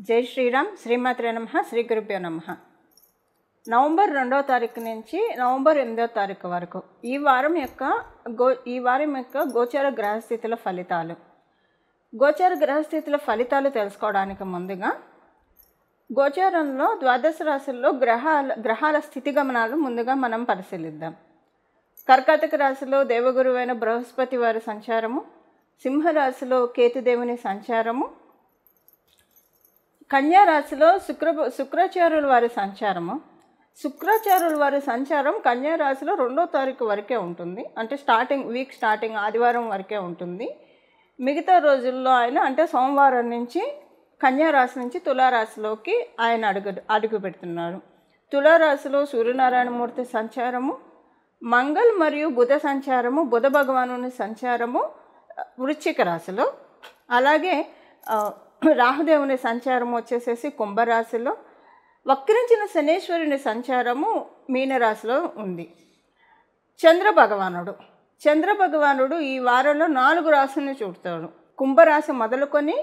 జై శ్రీరామ్. శ్రీమాత్రే నమః. శ్రీ గురుభ్యో నమః. నవంబర్ 2వ తారీఖు నుంచి నవంబర్ 8వ తారీఖు వరకు ఈ వారం యొక్క గోచార గ్రహస్థితుల ఫలితాలు. గోచార గ్రహస్థితుల ఫలితాలు తెలుసుకోవడానికి ముందుగా గోచారంలో ద్వాదశ రాశుల్లో గ్రహాల స్థితిగమనాలు ముందుగా మనం పరిశీలిద్దాం. కర్కాటక రాశిలో దేవగురువైన బృహస్పతి వారి సంచారము, సింహరాశిలో కేతుదేవుని సంచారము, కన్యా రాశిలో శుక్రాచార్యుల వారి సంచారము. శుక్రాచార్యుల వారి సంచారం కన్యా రాశిలో 2వ తారీఖు వరకే ఉంటుంది. అంటే వీక్ స్టార్టింగ్ ఆదివారం వరకే ఉంటుంది. మిగతా రోజుల్లో ఆయన అంటే సోమవారం నుంచి కన్యా రాశి నుంచి తులారాశిలోకి ఆయన అడుగు పెడుతున్నారు. తులారాశిలో సూర్యనారాయణమూర్తి సంచారము, మంగళ్ మరియు బుధ సంచారము, బుధ భగవానుని సంచారము వృశ్చిక రాశిలో, అలాగే రాహుదేవుని సంచారము వచ్చేసేసి కుంభరాశిలో, వక్రించిన శనేశ్వరుని సంచారము మీనరాశిలో ఉంది. చంద్రభగవానుడు ఈ వారంలో 4 రాశులను చూడతాడు. కుంభరాశి మొదలుకొని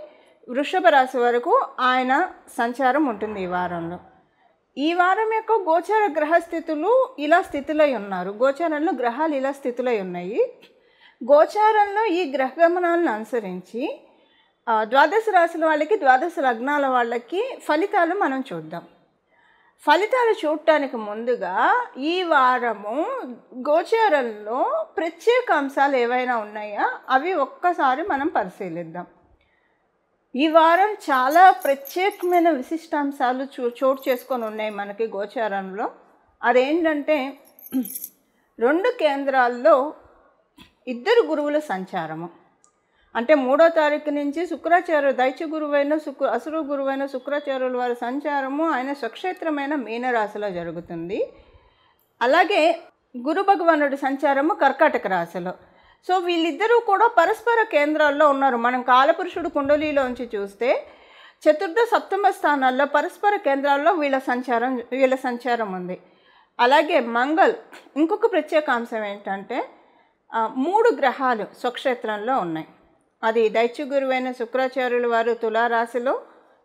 వృషభ రాశి వరకు ఆయన సంచారం ఉంటుంది ఈ వారంలో. ఈ వారం యొక్క గోచార గ్రహస్థితులు ఇలా స్థితిలో ఉన్నారు. గోచారంలో గ్రహాలు ఇలా స్థితిలో ఉన్నాయి. గోచారంలో ఈ గ్రహగమనాలను అనుసరించి ద్వాదశ రాశుల వాళ్ళకి, ద్వాదశ లగ్నాల వాళ్ళకి ఫలితాలు మనం చూద్దాం. ఫలితాలు చూడటానికి ముందుగా ఈ వారము గోచారంలో ప్రత్యేక అంశాలు ఏవైనా ఉన్నాయా అవి ఒక్కసారి మనం పరిశీలిద్దాం. ఈ వారం చాలా ప్రత్యేకమైన విశిష్టాంశాలు చోటు చేసుకొని ఉన్నాయి మనకి గోచారంలో. అదేంటంటే 2 కేంద్రాల్లో 2 గురువుల సంచారము. అంటే 3వ తారీఖు నుంచి దైత్య గురువైన అసురు గురువైన శుక్రాచార్యుల వారి సంచారము ఆయన స్వక్షేత్రమైన మీనరాశిలో జరుగుతుంది. అలాగే గురు భగవానుడి సంచారము కర్కాటక రాశిలో. సో వీళ్ళిద్దరూ కూడా పరస్పర కేంద్రాల్లో ఉన్నారు. మనం కాలపురుషుడు కుండలిలోంచి చూస్తే చతుర్థ సప్తమ స్థానాల్లో పరస్పర కేంద్రాల్లో వీళ్ళ సంచారం ఉంది. అలాగే మంగళ్ ఇంకొక ప్రత్యేక అంశం ఏంటంటే 3 గ్రహాలు స్వక్షేత్రంలో ఉన్నాయి. అది దైత్య గురువైన శుక్రాచార్యుల వారు తులారాశిలో,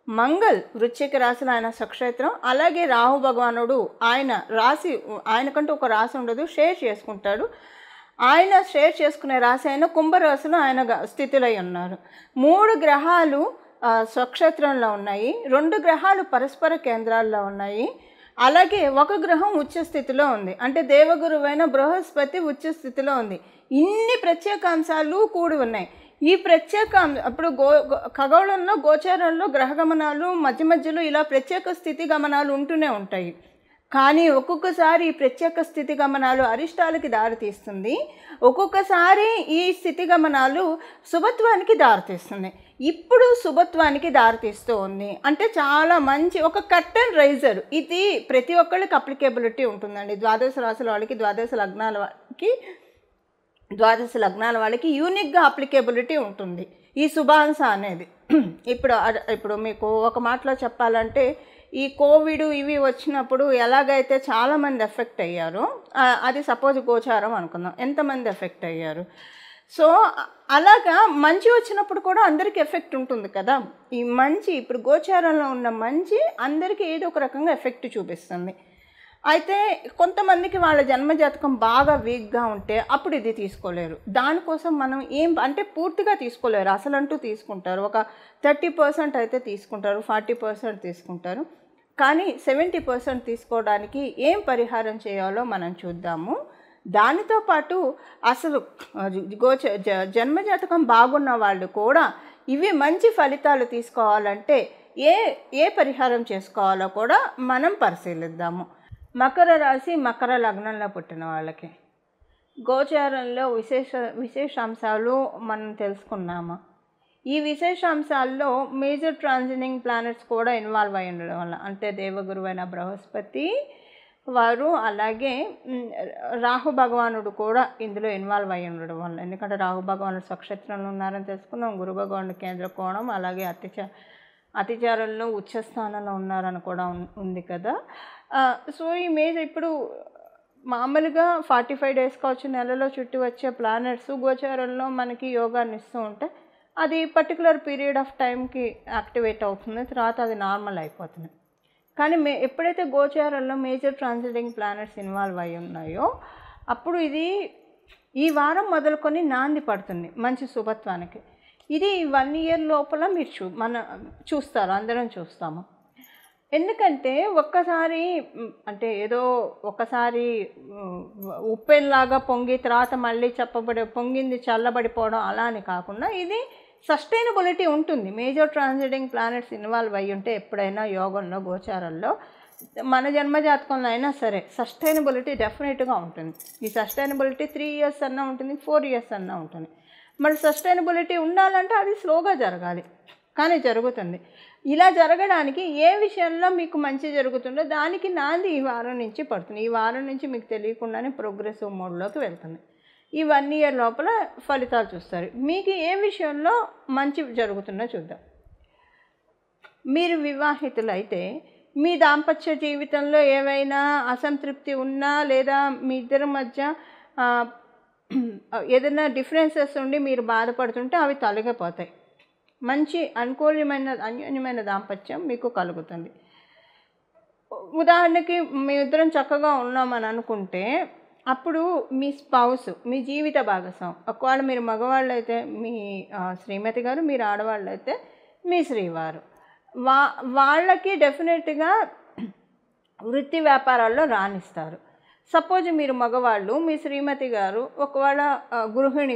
మంగళ్ వృశ్చిక రాశిలో ఆయన స్వక్షేత్రం, అలాగే రాహు భగవానుడు ఆయనకంటూ ఒక రాశి ఉండదు, షేర్ చేసుకుంటాడు. ఆయన షేర్ చేసుకునే రాశి అయిన కుంభరాశిలో ఆయన స్థితిలో ఉన్నారు. 3 గ్రహాలు స్వక్షేత్రంలో ఉన్నాయి, 2 గ్రహాలు పరస్పర కేంద్రాల్లో ఉన్నాయి. అలాగే ఒక గ్రహం ఉచ్చ స్థితిలో ఉంది. అంటే దేవగురువైన బృహస్పతి ఉచ్చ స్థితిలో ఉంది. ఇన్ని ప్రత్యేక అంశాలు కూడి ఉన్నాయి. ఈ ప్రత్యేక అప్పుడు ఖగోళంలో గోచారంలో గ్రహగమనాలు మధ్యలో ఇలా ప్రత్యేక స్థితి గమనాలు ఉంటూనే ఉంటాయి. కానీ ఒక్కొక్కసారి ఈ ప్రత్యేక స్థితి గమనాలు అరిష్టాలకి దారితీస్తుంది, ఒక్కొక్కసారి ఈ స్థితి గమనాలు శుభత్వానికి దారితీస్తుంది. ఇప్పుడు శుభత్వానికి దారితీస్తూ ఉంది. అంటే చాలా మంచి ఒక కర్టన్ రైజర్. ఇది ప్రతి ఒక్కళ్ళకి అప్లికేబిలిటీ ఉంటుందండి. ద్వాదశ రాశుల వాళ్ళకి, ద్వాదశ లగ్నాల వాళ్ళకి యూనిక్గా అప్లికేబిలిటీ ఉంటుంది ఈ శుభాంశ అనేది. ఇప్పుడు మీకు ఒక మాటలో చెప్పాలంటే ఈ కోవిడ్ ఇవి వచ్చినప్పుడు ఎలాగైతే చాలామంది ఎఫెక్ట్ అయ్యారో, అది సపోజ్ గోచారం అనుకుందాం, ఎంతమంది ఎఫెక్ట్ అయ్యారు. సో అలాగా మంచి వచ్చినప్పుడు కూడా అందరికీ ఎఫెక్ట్ ఉంటుంది కదా. ఈ మంచి ఇప్పుడు గోచారంలో ఉన్న మంచి అందరికీ ఏదో ఒక రకంగా ఎఫెక్ట్ చూపిస్తుంది. అయితే కొంతమందికి వాళ్ళ జన్మజాతకం బాగా వీక్గా ఉంటే అప్పుడు ఇది తీసుకోలేరు. దానికోసం మనం అంటే పూర్తిగా తీసుకోలేరు, అసలంటూ తీసుకుంటారు. ఒక 30% అయితే తీసుకుంటారు, 40% తీసుకుంటారు. కానీ 70% తీసుకోవడానికి ఏం పరిహారం చేయాలో మనం చూద్దాము. దానితో పాటు అసలు జన్మజాతకం బాగున్న వాళ్ళు కూడా ఇవి మంచి ఫలితాలు తీసుకోవాలంటే ఏ పరిహారం చేసుకోవాలో కూడా మనం పరిశీలిద్దాము. మకర రాశి, మకర లగ్నంలో పుట్టిన వాళ్ళకి గోచారంలో విశేషాంశాలు మనం తెలుసుకున్నాము. ఈ విశేషాంశాల్లో మేజర్ ట్రాన్సిటింగ్ ప్లానెట్స్ కూడా ఇన్వాల్వ్ అయి ఉండడం వల్ల, అంటే దేవగురువైన బృహస్పతి వారు, అలాగే రాహు భగవానుడు కూడా ఇందులో ఇన్వాల్వ్ అయి ఉండడం వల్ల. ఎందుకంటే రాహు భగవానుడు స్వక్షేత్రంలో ఉన్నారని తెలుసుకున్నాం, గురు భగవానుడు కేంద్ర కోణం, అలాగే అతిచారంలో ఉచ్చస్థానంలో ఉన్నారని కూడా ఉంది కదా. సో ఈ ఇప్పుడు మామూలుగా 45 days కావచ్చు, నెలలో చుట్టూ వచ్చే ప్లానెట్స్ గోచారంలో మనకి యోగాన్ని ఇస్తూ ఉంటే అది పర్టికులర్ పీరియడ్ ఆఫ్ టైంకి యాక్టివేట్ అవుతుంది, తర్వాత అది నార్మల్ అయిపోతుంది. కానీ ఎప్పుడైతే గోచారంలో మేజర్ ట్రాన్సిటింగ్ ప్లానెట్స్ ఇన్వాల్వ్ అయి ఉన్నాయో అప్పుడు ఇది ఈ వారం మొదలుకొని నాంది పడుతుంది మంచి శుభత్వానికి. ఇది 1 ఇయర్ లోపల మీరు చూస్తారు, అందరం చూస్తాము. ఎందుకంటే ఒక్కసారి అంటే ఏదో ఒకసారి ఉప్పెన్లాగా పొంగి తర్వాత మళ్ళీ పొంగింది చల్లబడిపోవడం అలా అని కాకుండా ఇది సస్టైనబిలిటీ ఉంటుంది. మేజర్ ట్రాన్సిటింగ్ ప్లానెట్స్ ఇన్వాల్వ్ అయ్యి ఉంటే ఎప్పుడైనా యోగంలో గోచారంలో మన జన్మజాతకంలో అయినా సరే సస్టైనబిలిటీ డెఫినెట్గా ఉంటుంది. ఈ సస్టైనబిలిటీ 3 ఇయర్స్ అన్నా ఉంటుంది, 4 ఇయర్స్ అన్నా ఉంటుంది. మరి సస్టైనబిలిటీ ఉండాలంటే అది స్లోగా జరగాలి, కానీ జరుగుతుంది. ఇలా జరగడానికి ఏ విషయంలో మీకు మంచి జరుగుతుందో దానికి నాంది ఈ వారం నుంచి పడుతుంది. ఈ వారం నుంచి మీకు తెలియకుండానే ప్రోగ్రెసివ్ మోడ్లోకి వెళ్తుంది. ఈ 1 ఇయర్ లోపల ఫలితాలు చూస్తారు. మీకు ఏ విషయంలో మంచి జరుగుతుందో చూద్దాం. మీరు వివాహితులైతే మీ దాంపత్య జీవితంలో ఏవైనా అసంతృప్తి ఉన్నా లేదా మీ ఇద్దరి మధ్య ఏదైనా డిఫరెన్సెస్ ఉండి మీరు బాధపడుతుంటే అవి తొలగిపోతాయి. మంచి అన్యోన్యమైన దాంపత్యం మీకు కలుగుతుంది. ఉదాహరణకి మీ ఇద్దరం చక్కగా ఉన్నామని అనుకుంటే అప్పుడు మీ స్పౌస్, మీ జీవిత భాగస్వామి, ఒకవేళ మీరు మగవాళ్ళు అయితే మీ శ్రీమతి గారు, మీరు ఆడవాళ్ళు అయితే మీ శ్రీవారు, వాళ్ళకి డెఫినెట్గా వృత్తి వ్యాపారాల్లో రాణిస్తారు. సపోజ్ మీరు మగవాళ్ళు, మీ శ్రీమతి గారు ఒకవేళ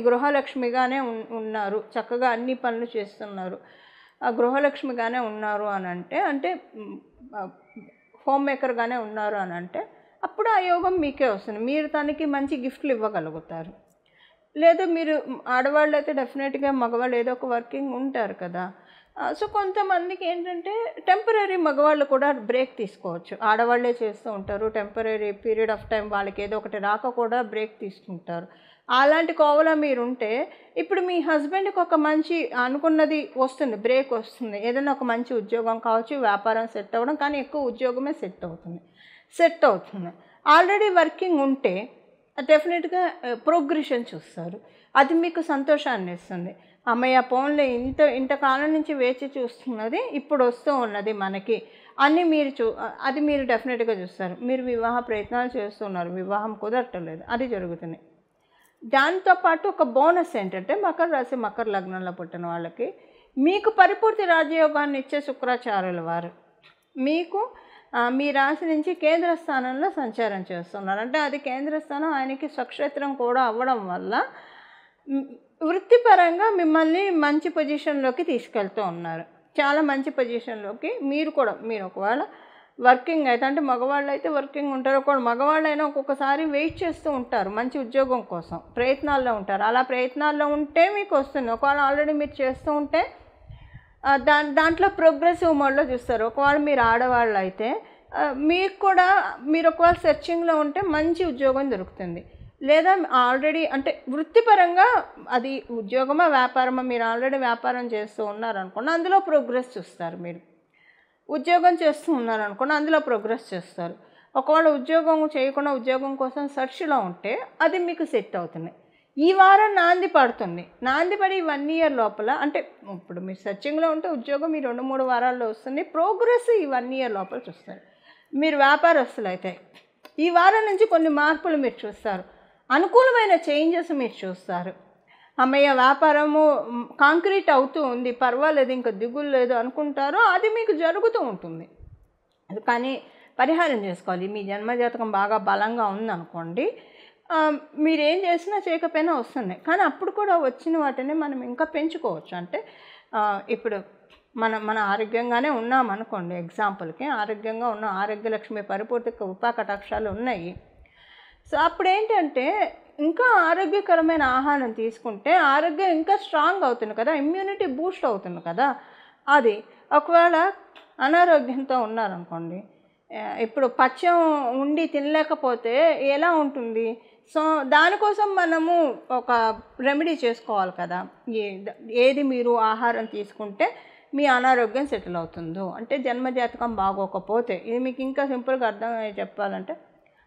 గృహలక్ష్మిగానే ఉన్నారు, చక్కగా అన్ని పనులు చేస్తున్నారు, గృహలక్ష్మిగానే ఉన్నారు అని అంటే హోమ్ మేకర్గానే ఉన్నారు అని అంటే అప్పుడు ఆ యోగం మీకే వస్తుంది. మీరు తనకి మంచి గిఫ్ట్లు ఇవ్వగలుగుతారు. లేదా మీరు ఆడవాళ్ళు అయితే డెఫినెట్గా మగవాళ్ళు ఏదో ఒక వర్కింగ్ ఉంటారు కదా. సో కొంతమందికి ఏంటంటే టెంపరీ మగవాళ్ళు కూడా బ్రేక్ తీసుకోవచ్చు. ఆడవాళ్ళే చేస్తూ ఉంటారు, టెంపరీ పీరియడ్ ఆఫ్ టైం వాళ్ళకి ఏదో ఒకటి రాక కూడా బ్రేక్ తీసుకుంటారు. అలాంటి కోవలో మీరుంటే ఇప్పుడు మీ హస్బెండ్కి ఒక మంచి అనుకున్నది వస్తుంది, బ్రేక్ వస్తుంది. ఏదైనా ఒక మంచి ఉద్యోగం కావచ్చు, వ్యాపారం సెట్ అవ్వడం, కానీ ఎక్కువ ఉద్యోగమే సెట్ అవుతుంది. ఆల్రెడీ వర్కింగ్ ఉంటే డెఫినెట్గా ప్రోగ్రెషన్ చూస్తారు. అది మీకు సంతోషాన్ని ఇస్తుంది. అమ్మయ్య పోన్లే, ఇంతకాలం నుంచి వేచి చూస్తున్నది ఇప్పుడు వస్తూ ఉన్నది మనకి అని అది మీరు డెఫినెట్గా చూస్తారు. మీరు వివాహ ప్రయత్నాలు చేస్తున్నారు, వివాహం కుదరటలేదు, అది జరుగుతుంది. దాంతోపాటు ఒక బోనస్ ఏంటంటే మకర రాశి, మకర లగ్నంలో పుట్టిన వాళ్ళకి మీకు పరిపూర్తి రాజయోగాన్ని ఇచ్చే శుక్రాచార్యుల వారు మీకు మీ రాశి నుంచి కేంద్ర స్థానంలో సంచారం చేస్తున్నారు. అంటే అది కేంద్ర స్థానం, ఆయనకి స్వక్షేత్రం కూడా అవ్వడం వల్ల వృత్తిపరంగా మిమ్మల్ని మంచి పొజిషన్లోకి తీసుకెళ్తూ ఉన్నారు. చాలా మంచి పొజిషన్లోకి మీరు ఒకవేళ వర్కింగ్ అయితే, అంటే మగవాళ్ళు అయితే వర్కింగ్ ఉంటారు, మగవాళ్ళైనా ఒక్కొక్కసారి వెయిట్ చేస్తూ ఉంటారు, మంచి ఉద్యోగం కోసం ప్రయత్నాల్లో ఉంటారు. అలా ప్రయత్నాల్లో ఉంటే మీకు వస్తుంది. ఒకవేళ ఆల్రెడీ మీరు చేస్తూ ఉంటే దాంట్లో ప్రోగ్రెసివ్ మోడ్లో చూస్తారు. ఒకవేళ మీరు ఆడవాళ్ళు అయితే మీరు ఒకవేళ సెర్చింగ్లో ఉంటే మంచి ఉద్యోగం దొరుకుతుంది. లేదా ఆల్రెడీ అంటే వృత్తిపరంగా అది ఉద్యోగమా వ్యాపారమా, మీరు ఆల్రెడీ వ్యాపారం చేస్తూ ఉన్నారనుకోండి, అందులో ప్రోగ్రెస్ చూస్తారు. మీరు ఉద్యోగం చేస్తూ ఉన్నారనుకోండి, అందులో ప్రోగ్రెస్ చేస్తారు. ఒకవేళ ఉద్యోగం చేయకుండా ఉద్యోగం కోసం సెర్చ్లో ఉంటే అది మీకు సెట్ అవుతుంది. ఈ వారం నాంది పడుతుంది. నాంది పడి 1 ఇయర్ లోపల, అంటే ఇప్పుడు మీరు సెర్చింగ్లో ఉంటే ఉద్యోగం ఈ 2-3 వారాల్లో వస్తుంది. ప్రోగ్రెస్ ఈ 1 ఇయర్ లోపల చూస్తారు. మీరు వ్యాపారస్తులు అయితే ఈ వారం నుంచి కొన్ని మార్పులు మీరు చూస్తారు, అనుకూలమైన చేంజెస్ మీరు చూస్తారు. అమ్మయ్య వ్యాపారము కాంక్రీట్ అవుతూ ఉంది, పర్వాలేదు, ఇంకా దిగులు లేదు అనుకుంటారో అది మీకు జరుగుతూ ఉంటుంది. కానీ పరిహారం చేసుకోవాలి. మీ జన్మజాతకం బాగా బలంగా ఉందనుకోండి, మీరేం చేసినా చేయకపోయినా వస్తున్నాయి. కానీ అప్పుడు కూడా వచ్చిన వాటిని మనం ఇంకా పెంచుకోవచ్చు. అంటే ఇప్పుడు మన ఆరోగ్యంగానే ఉన్నామనుకోండి, ఎగ్జాంపుల్కి ఆరోగ్యంగా ఉన్నాం, ఆరోగ్యలక్ష్మి పరిపూర్తి కృపా కటాక్షాలు ఉన్నాయి. సో అప్పుడు ఏంటంటే ఇంకా ఆరోగ్యకరమైన ఆహారం తీసుకుంటే ఆరోగ్యం ఇంకా స్ట్రాంగ్ అవుతుంది కదా, ఇమ్యూనిటీ బూస్ట్ అవుతుంది కదా. అది ఒకవేళ అనారోగ్యంతో ఉన్నారనుకోండి, ఇప్పుడు పచ్చం ఉండి తినలేకపోతే ఎలా ఉంటుంది? సో దానికోసం మనము ఒక రెమెడీ చేసుకోవాలి కదా. ఏది మీరు ఆహారం తీసుకుంటే మీ అనారోగ్యం సెటిల్ అవుతుందో, అంటే జన్మజాతకం బాగోకపోతే, ఇది మీకు ఇంకా సింపుల్గా అర్థం చెప్పాలంటే,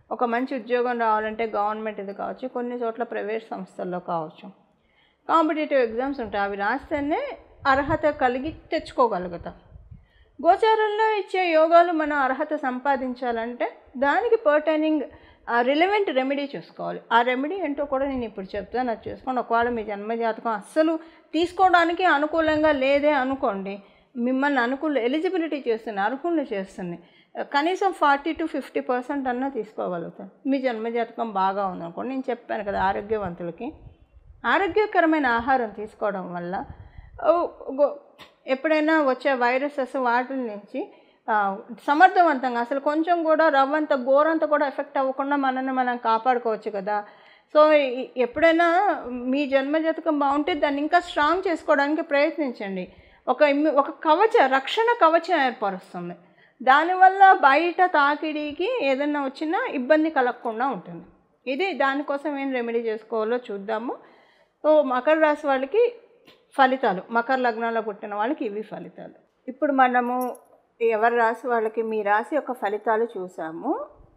ఒక మంచి ఉద్యోగం రావాలంటే గవర్నమెంట్ ఇది కావచ్చు, కొన్ని చోట్ల ప్రైవేట్ సంస్థల్లో కాంపిటేటివ్ ఎగ్జామ్స్ ఉంటాయి, అవి రాస్తేనే అర్హత కలిగి తెచ్చుకోగలుగుతాం. గోచారంలో ఇచ్చే యోగాలు మనం అర్హత సంపాదించాలంటే దానికి పర్టైనింగ్ రిలవెంట్ రెమెడీ చూసుకోవాలి. ఆ రెమెడీ ఏంటో కూడా నేను ఇప్పుడు చెప్తాను, అది చూసుకోండి. ఒకవేళ మీ జన్మజాతకం అస్సలు తీసుకోవడానికి అనుకూలంగా లేదే అనుకోండి, మిమ్మల్ని ఎలిజిబిలిటీ చేస్తుంది, అర్హుల్ని చేస్తుంది. కనీసం 40 to 50% అన్నా తీసుకోగలుగుతారు. మీ జన్మజాతకం బాగా ఉందనుకోండి, నేను చెప్పాను కదా, ఆరోగ్యవంతులకి ఆరోగ్యకరమైన ఆహారం తీసుకోవడం వల్ల ఎప్పుడైనా వచ్చే వైరసెస్ వాటి నుంచి సమర్థవంతంగా అసలు కొంచెం కూడా రవ్వంత గోరంత కూడా ఎఫెక్ట్ అవ్వకుండా మనల్ని మనం కాపాడుకోవచ్చు కదా. సో ఎప్పుడైనా మీ జన్మజాతకం బాగుంటే దాన్ని ఇంకా స్ట్రాంగ్ చేసుకోవడానికి ప్రయత్నించండి. ఒక రక్షణ కవచం ఏర్పరుస్తుంది. దానివల్ల బయట తాకిడికి ఏదైనా వచ్చినా ఇబ్బంది కలగకుండా ఉంటుంది. ఇది దానికోసం ఏం రెమెడీ చేసుకోవాలో చూద్దాము. సో మకర రాశి వాళ్ళకి ఫలితాలు, మకర లగ్నంలో పుట్టిన వాళ్ళకి ఇవి ఫలితాలు. ఇప్పుడు మనము ఎవరి రాశి వాళ్ళకి మీ రాశి యొక్క ఫలితాలు చూసాము.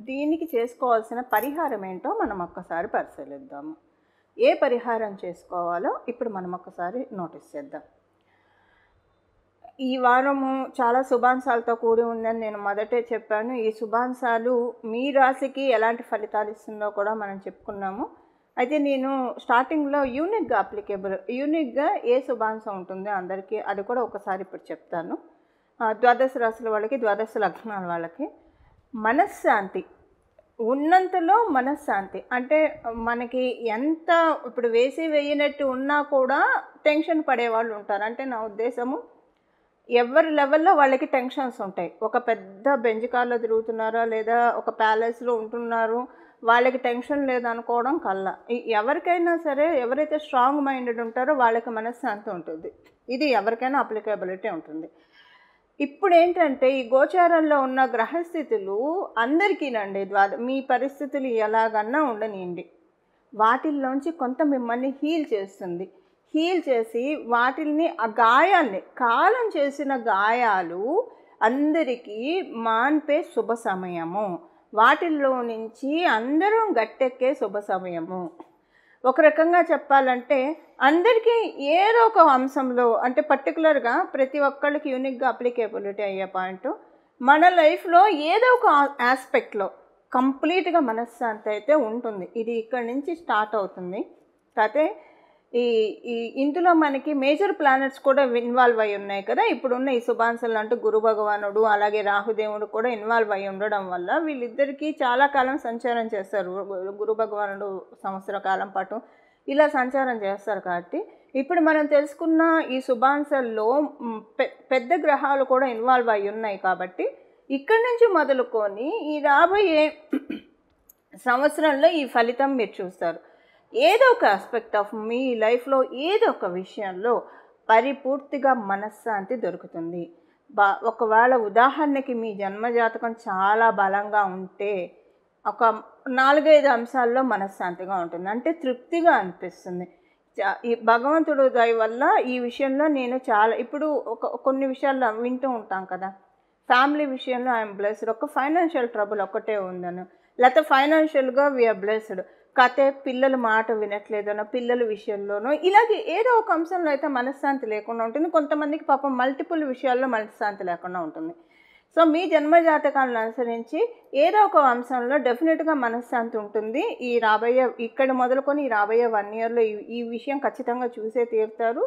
దీనికి చేసుకోవాల్సిన పరిహారం ఏంటో మనం ఒక్కసారి పరిశీలిద్దాము. ఏ పరిహారం చేసుకోవాలో ఇప్పుడు మనం ఒక్కసారి నోటీస్ చేద్దాం. ఈ వారము చాలా శుభాంశాలతో కూడి ఉందని నేను మొదటే చెప్పాను. ఈ శుభాంశాలు మీ రాశికి ఎలాంటి ఫలితాలు ఇస్తుందో కూడా మనం చెప్పుకున్నాము. అయితే నేను స్టార్టింగ్లో యూనిక్గా ఏ శుభాంశం ఉంటుందో అందరికీ అది కూడా ఒకసారి ఇప్పుడు చెప్తాను. ద్వాదశ రాశుల వాళ్ళకి, ద్వాదశ లగ్నాల వాళ్ళకి మనశ్శాంతి, ఉన్నంతలో మనశ్శాంతి. అంటే మనకి ఎంత ఇప్పుడు వేయనట్టు ఉన్నా కూడా టెన్షన్ పడేవాళ్ళు ఉంటారు. అంటే నా ఉద్దేశము, ఎవరి లెవెల్లో వాళ్ళకి టెన్షన్స్ ఉంటాయి. ఒక పెద్ద బెంజ్ కార్లో తిరుగుతున్నారా లేదా ఒక ప్యాలెస్లో ఉంటున్నారు, వాళ్ళకి టెన్షన్ లేదనుకోవడం కల్లా. ఎవరికైనా సరే, ఎవరైతే స్ట్రాంగ్ మైండెడ్ ఉంటారో వాళ్ళకి మనశ్శాంతి ఉంటుంది. ఇది ఎవరికైనా అప్లికేబిలిటీ ఉంటుంది. ఇప్పుడు ఏంటంటే ఈ గోచారంలో ఉన్న గ్రహస్థితులు అందరికీనండి, మీ పరిస్థితులు ఎలాగన్నా ఉండనియండి, వాటిల్లోంచి కొంత మిమ్మల్ని హీల్ చేసి వాటిల్ని ఆ గాయాల్ని, కాలం చేసిన గాయాలు అందరికీ మాన్పే శుభ సమయము. వాటిల్లో నుంచి అందరం గట్టెక్కే శుభ సమయము. ఒక రకంగా చెప్పాలంటే అందరికీ ఏదో ఒక అంశంలో, అంటే పర్టికులర్గా ప్రతి ఒక్కళ్ళకి యూనిక్గా అప్లికేబిలిటీ అయ్యే పాయింట్, మన లైఫ్లో ఏదో ఒక ఆస్పెక్ట్లో కంప్లీట్గా మనశ్శాంతి అయితే ఉంటుంది. ఇది ఇక్కడి నుంచి స్టార్ట్ అవుతుంది. కాకపోతే ఇందులో మనకి మేజర్ ప్లానెట్స్ కూడా ఇన్వాల్వ్ అయి ఉన్నాయి కదా. ఇప్పుడున్న ఈ శుభాంశాలు అంటే గురు భగవానుడు అలాగే రాహుదేవుడు కూడా ఇన్వాల్వ్ అయి ఉండడం వల్ల వీళ్ళిద్దరికీ చాలా కాలం సంచారం చేస్తారు. గురు భగవానుడు సంవత్సర కాలం పాటు ఇలా సంచారం చేస్తారు. కాబట్టి ఇప్పుడు మనం తెలుసుకున్న ఈ శుభాంశాల్లో పెద్ద గ్రహాలు కూడా ఇన్వాల్వ్ అయి ఉన్నాయి. కాబట్టి ఇక్కడి నుంచి మొదలుకొని ఈ రాబోయే సంవత్సరంలో ఈ ఫలితం మీరు చూస్తారు. ఏదో ఒక ఆస్పెక్ట్ ఆఫ్ మీ లైఫ్లో ఏదో ఒక విషయంలో పరిపూర్తిగా మనశ్శాంతి దొరుకుతుంది. ఒకవేళ ఉదాహరణకి మీ జన్మజాతకం చాలా బలంగా ఉంటే ఒక 4-5 అంశాల్లో మనశ్శాంతిగా ఉంటుంది, అంటే తృప్తిగా అనిపిస్తుంది. ఈ భగవంతుడు దయ వల్ల ఈ విషయంలో నేను చాలా ఇప్పుడు కొన్ని విషయాల్లో వింటూ ఉంటాం కదా, ఫ్యామిలీ విషయంలో ఐఎమ్ బ్లెస్డ్, ఒక ఫైనాన్షియల్ ట్రబుల్ ఒక్కటే ఉందను, లేకపోతే ఫైనాన్షియల్గా వీఆర్ బ్లెస్డ్, కాకపోతే పిల్లలు మాట వినట్లేదనో, పిల్లల విషయంలోనో ఇలాగే ఏదో ఒక అంశంలో అయితే మనశ్శాంతి లేకుండా ఉంటుంది. కొంతమందికి పాపం మల్టిపుల్ విషయాల్లో మనశ్శాంతి లేకుండా ఉంటుంది. సో మీ జన్మజాతకాలను అనుసరించి ఏదో ఒక అంశంలో డెఫినెట్గా మనశ్శాంతి ఉంటుంది. ఇక్కడ మొదలుకొని ఈ రాబోయే 1 yearలో ఈ విషయం ఖచ్చితంగా చూసే తీరుతారు.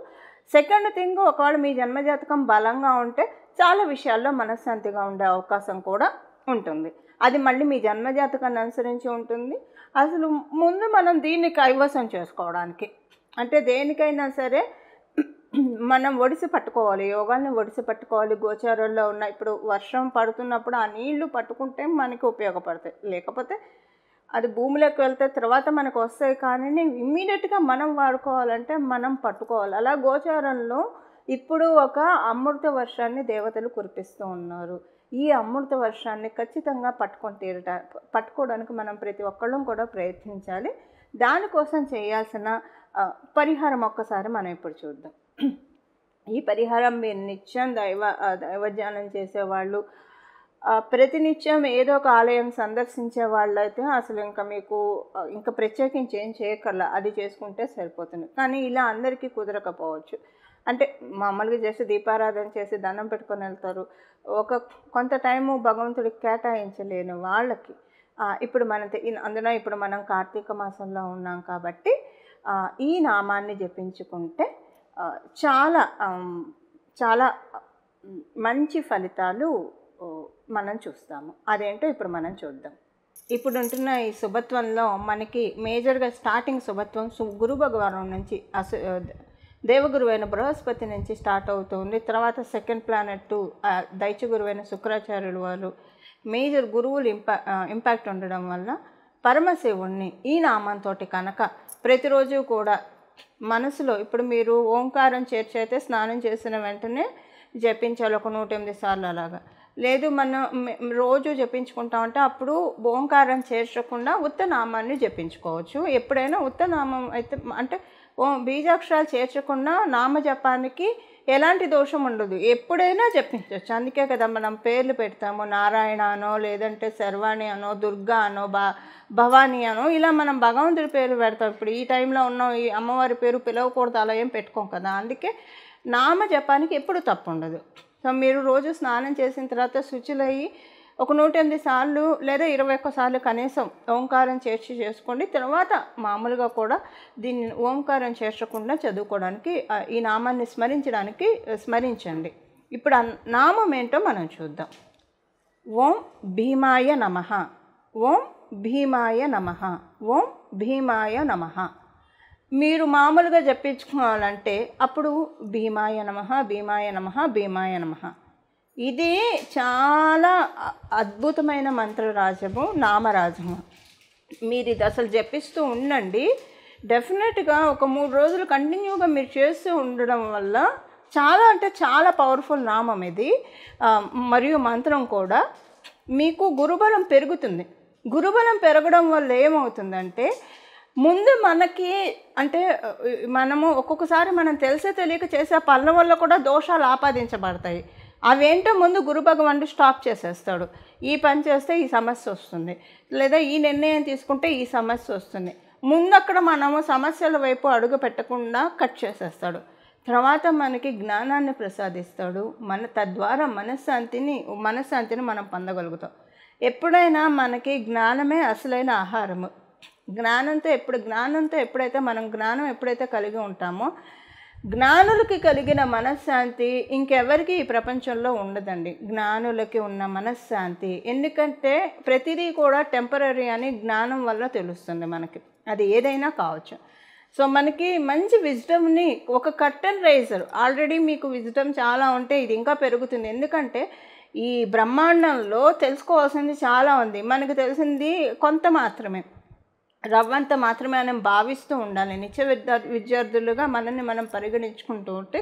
సెకండ్ థింగ్, ఒకవేళ మీ జన్మజాతకం బలంగా ఉంటే చాలా విషయాల్లో మనశ్శాంతిగా ఉండే అవకాశం కూడా ఉంటుంది. అది మళ్ళీ మీ జన్మజాతకాన్ని అనుసరించి ఉంటుంది. అసలు ముందు మనం దీన్ని కైవసం చేసుకోవడానికి, అంటే దేనికైనా సరే మనం ఒడిసి పట్టుకోవాలి, యోగాన్ని ఒడిసి పట్టుకోవాలి. గోచారంలో ఉన్న ఇప్పుడు వర్షం పడుతున్నప్పుడు ఆ నీళ్లు పట్టుకుంటే మనకి ఉపయోగపడతాయి, లేకపోతే అది భూమిలోకి వెళ్తే తర్వాత మనకు వస్తాయి. కానీ ఇమ్మీడియట్గా మనం వాడుకోవాలంటే మనం పట్టుకోవాలి. అలా గోచారంలో ఇప్పుడు ఒక అమృత వర్షాన్ని దేవతలు కురిపిస్తూ ఉన్నారు. ఈ అమృత వర్షాన్ని ఖచ్చితంగా పట్టుకోవడానికి మనం ప్రతి ఒక్కళ్ళం కూడా ప్రయత్నించాలి. దానికోసం చేయాల్సిన పరిహారం ఒక్కసారి మనం ఇప్పుడు చూద్దాం. ఈ పరిహారం మీరు నిత్యం దైవధ్యానం చేసేవాళ్ళు, ప్రతినిత్యం ఏదో ఒక ఆలయం సందర్శించే వాళ్ళైతే అసలు ఇంకా మీకు ఇంకా ప్రత్యేకించి ఏం చేయక్కర్లా, అది చేసుకుంటే సరిపోతుంది. కానీ ఇలా అందరికీ కుదరకపోవచ్చు. అంటే మామూలుగా చేసి దీపారాధన చేసి దండం పెట్టుకొని వెళ్తారు. కొంత టైము భగవంతుడికి కేటాయించలేని వాళ్ళకి ఇప్పుడు అందులో ఇప్పుడు మనం కార్తీక మాసంలో ఉన్నాం కాబట్టి ఈ నామాన్ని జపించుకుంటే చాలా చాలా మంచి ఫలితాలు మనం చూస్తాము. అదేంటో ఇప్పుడు మనం చూద్దాం. ఇప్పుడు ఉంటున్న ఈ శుభత్వంలో మనకి మేజర్గా స్టార్టింగ్ శుభత్వం గురు భగవాను నుంచి దేవగురువైన బృహస్పతి నుంచి స్టార్ట్ అవుతుంది. తర్వాత సెకండ్ ప్లానెట్ దైత్య గురువైన శుక్రాచార్యులు వారు మేజర్ గురువులు ఇంపాక్ట్ ఉండడం వల్ల పరమశివుణ్ణి ఈ నామంతో కనుక ప్రతిరోజు కూడా మనసులో ఇప్పుడు మీరు ఓంకారం చేర్చైతే స్నానం చేసిన వెంటనే జపించాలి ఒక 108 సార్లు అలాగా. లేదు మనం రోజు జపించుకుంటామంటే అప్పుడు ఓంకారం చేర్చకుండా ఉత్తనామాన్ని జపించుకోవచ్చు. ఎప్పుడైనా ఉత్తనామం అయితే అంటే బీజాక్షరాలు చేర్చకుండా నామజపానికి ఎలాంటి దోషం ఉండదు, ఎప్పుడైనా జపించవచ్చు. అందుకే కదా మనం పేర్లు పెడతాము, నారాయణ అనో లేదంటే శర్వాణి అనో దుర్గా అనో భవానీ అనో ఇలా మనం భగవంతుడి పేరు పెడతాం. ఇప్పుడు ఈ టైంలో ఉన్న ఈ అమ్మవారి పేరు పిలవకూడదు అలా ఏం పెట్టుకోం కదా. అందుకే నామ జపానికి ఎప్పుడు తప్పు ఉండదు. సో మీరు రోజు స్నానం చేసిన తర్వాత శుచులయ్యి ఒక 108 సార్లు లేదా 21 సార్లు కనీసం ఓంకారం చేర్చి చేసుకోండి. తర్వాత మామూలుగా కూడా దీన్ని ఓంకారం చేర్చకుండా చదువుకోవడానికి ఈ నామాన్ని స్మరించండి. ఇప్పుడు ఆ నామం ఏంటో మనం చూద్దాం. ఓం భీమాయ నమః, ఓం భీమాయ నమః, ఓం భీమాయ నమః. మీరు మామూలుగా జపించుకోవాలంటే అప్పుడు భీమాయ నమః, భీమాయ నమః, భీమాయ నమః. ఇది చాలా అద్భుతమైన మంత్రరాజము, నామరాజము. మీరు ఇది అసలు జపిస్తూ ఉండండి. డెఫినెట్గా ఒక 3 రోజులు కంటిన్యూగా మీరు చేస్తూ ఉండడం వల్ల చాలా అంటే చాలా పవర్ఫుల్ నామం ఇది. మరియు మంత్రం కూడా మీకు గురుబలం పెరుగుతుంది. గురుబలం పెరగడం వల్ల ఏమవుతుందంటే ముందు మనకి అంటే మనము ఒక్కొక్కసారి మనం తెలియక చేసే పనుల వల్ల కూడా దోషాలు ఆపాదించబడతాయి. అవేంటో ముందు గురు భగవానుడు స్టాప్ చేసేస్తాడు. ఈ పని చేస్తే ఈ సమస్య వస్తుంది, లేదా ఈ నిర్ణయం తీసుకుంటే ఈ సమస్య వస్తుంది. ముందు అక్కడ మనము సమస్యల వైపు అడుగు పెట్టకుండా కట్ చేసేస్తాడు. తర్వాత మనకి జ్ఞానాన్ని ప్రసాదిస్తాడు. తద్వారా మనశ్శాంతిని మనం పొందగలుగుతాం. ఎప్పుడైనా మనకి జ్ఞానమే అసలైన ఆహారము. జ్ఞానంతో ఎప్పుడైతే మనం ఎప్పుడైతే కలిగి ఉంటామో జ్ఞానులకి కలిగిన మనశ్శాంతి ఇంకెవరికి ఈ ప్రపంచంలో ఉండదండి. జ్ఞానులకి ఉన్న మనశ్శాంతి, ఎందుకంటే ప్రతిదీ కూడా టెంపరరీ అని జ్ఞానం వల్ల తెలుస్తుంది మనకి, అది ఏదైనా కావచ్చు. సో మనకి మంచి విజ్డమ్ని ఒక కర్టన్ రైజర్, ఆల్రెడీ మీకు విజ్డమ్ చాలా ఉంటే ఇది ఇంకా పెరుగుతుంది. ఎందుకంటే ఈ బ్రహ్మాండంలో తెలుసుకోవాల్సింది చాలా ఉంది, మనకు తెలిసింది కొంత మాత్రమే, రవ్వంత మాత్రమే మనం భావిస్తూ ఉండాలి. నిత్య విద్యార్థులుగా మనల్ని మనం పరిగణించుకుంటూ ఉంటే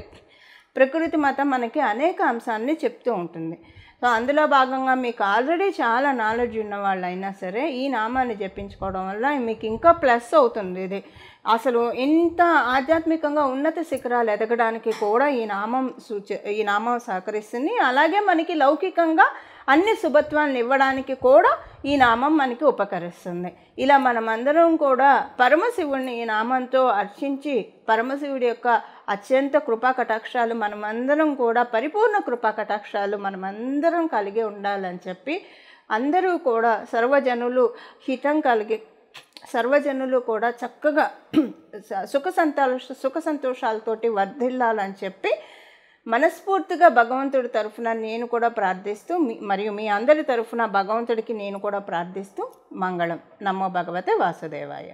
ప్రకృతి మాత మనకి అనేక అంశాన్ని చెప్తూ ఉంటుంది. సో అందులో భాగంగా మీకు ఆల్రెడీ చాలా నాలెడ్జ్ ఉన్న వాళ్ళు అయినా సరే ఈ నామాన్ని జపించుకోవడం వల్ల మీకు ఇంకా ప్లస్ అవుతుంది. ఇది అసలు ఇంత ఆధ్యాత్మికంగా ఉన్నత శిఖరాలు ఎదగడానికి కూడా ఈ నామం సహకరిస్తుంది. అలాగే మనకి లౌకికంగా అన్ని శుభత్వాలను ఇవ్వడానికి కూడా ఈ నామం మనకి ఉపకరిస్తుంది. ఇలా మనమందరం కూడా పరమశివుడిని ఈ నామంతో అర్చించి పరమశివుడి యొక్క అత్యంత కృపా కటాక్షాలు మనమందరం కూడా పరిపూర్ణ కృపా కటాక్షాలు మనమందరం కలిగి ఉండాలని చెప్పి అందరూ కూడా సర్వజనులు కూడా చక్కగా సుఖ సంతోషాలతోటి వర్ధిల్లాలని చెప్పి మనస్ఫూర్తిగా భగవంతుడి తరఫున నేను కూడా ప్రార్థిస్తూ మరియు మీ అందరి తరఫున భగవంతుడికి నేను కూడా ప్రార్థిస్తూ మంగళం. నమో భగవతే వాసుదేవాయ.